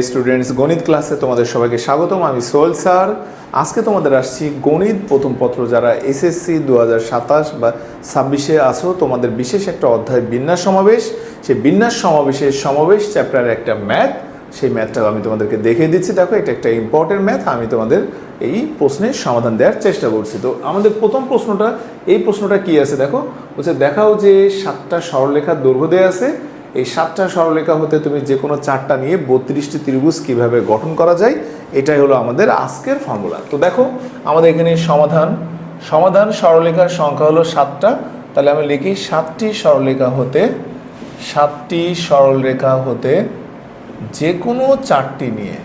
Students গণিত ক্লাসে তোমাদের সবাইকে স্বাগতম। আমি সোহেল স্যার। আজকে তোমাদের আসছি গণিত প্রথম পত্র যারা এসএসসি 2027 বা 26-এ আসো, তোমাদের বিশেষ একটা অধ্যায় বিন্যাস সমাবেশ। সেই বিন্যাস সমাবেশের সমাবেশ চ্যাপ্টারের একটা ম্যাথ, সেই ম্যাথটা আমি তোমাদেরকে দেখিয়ে দিচ্ছি। দেখো, এটা একটা ইম্পর্টেন্ট ম্যাথ। আমি তোমাদের এই প্রশ্নের সমাধান দেওয়ার চেষ্টা করছি। তো আমাদের প্রথম প্রশ্নটা, এই প্রশ্নটা কি আছে দেখো, বলছে দেখাও যে 7টা সরলরেখার দৈর্ঘ্য দেওয়া আছে। এই 7টা সরলরেখা হতে তুমি যে কোনো 4টা নিয়ে 32টি ত্রিভুজ কীভাবে গঠন করা যায়, এটাই হলো আমাদের আজকের ফর্মুলা। তো দেখো, আমাদের এখানে সমাধান সরলরেখার সংখ্যা হলো 7টা। তাহলে আমি লিখি 7টি সরলরেখা হতে যে কোনো 4টি নিয়ে,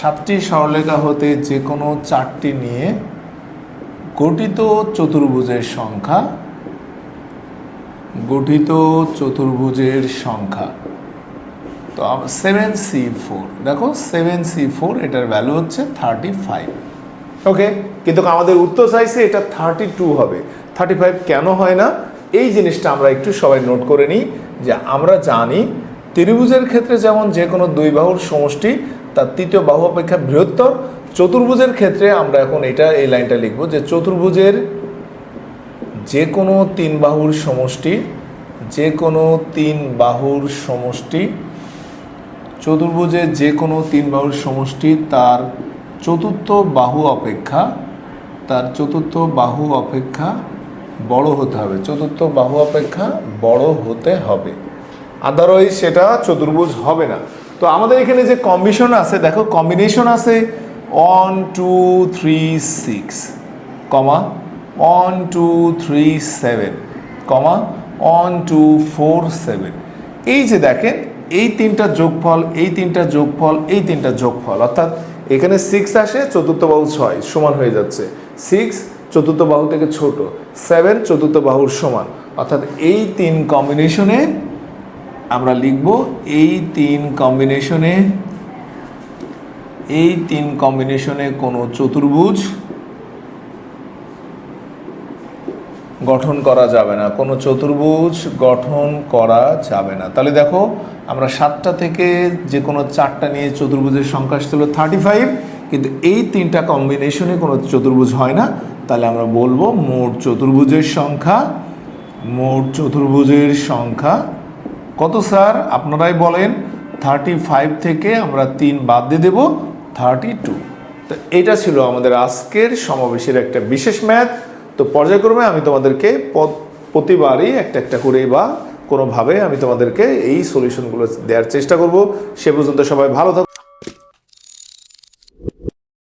7টি সরলরেখা হতে যে কোনো 4টি নিয়ে গঠিত চতুর্ভুজের সংখ্যা তো 7C4। দেখো 7C4, এটার ভ্যালু হচ্ছে 35। ওকে, কিন্তু আমাদের উত্তর চাইছে এটা 32 হবে। 35 কেন হয় না, এই জিনিসটা আমরা একটু সবাই নোট করে নিই। যে আমরা জানি ত্রিভুজের ক্ষেত্রে যেমন যে কোনো দুই বাহুর সমষ্টি তার তৃতীয় বাহু অপেক্ষা বৃহত্তর, চতুর্ভুজের ক্ষেত্রে আমরা এখন এই লাইনটা লিখবো যে চতুর্ভুজের যে কোনো তিন বাহুর সমষ্টি তার চতুর্থ বাহু অপেক্ষা বড় হতে হবে, আদারওয়াইজ সেটা চতুর্ভুজ হবে না। তো আমাদের এখানে যে কম্বিনেশন আছে, দেখো কম্বিনেশন আছে 1 2 3 6, 1 2 3 7, 1 2 4 7। এই যে দেখেন, এই তিনটা যোগফল, অর্থাৎ এখানে 6 আসে, চতুর্থ বাহু 6 সমান হয়ে যাচ্ছে। 6 চতুর্থ বাহু থেকে ছোট, 7 চতুর্থ বাহুর সমান। অর্থাৎ এই তিন কম্বিনেশনে আমরা লিখব, এই তিন কম্বিনেশনে কোনো চতুর্ভুজ গঠন করা যাবে না, তাহলে দেখো আমরা 7টা থেকে যে কোনো 4টা নিয়ে চতুর্ভুজের সংখ্যা আসছিল 35, কিন্তু এই তিনটা কম্বিনেশনে কোনো চতুর্ভুজ হয় না। তাহলে আমরা বলবো মোট চতুর্ভুজের সংখ্যা কত স্যার, আপনারাই বলেন। 35 থেকে আমরা 3 বাদ দিয়ে দেবো, 32। তো এটা ছিল আমাদের আজকের সমাবেশের একটা বিশেষ ম্যাথ। তো পর্যায়ক্রমে আমি তোমাদেরকে প্রতিবারই একটা করে বা কোনোভাবে আমি তোমাদেরকে এই সলিউশনগুলো দেওয়ার চেষ্টা করব। সে পর্যন্ত সবাই ভালো থাকো।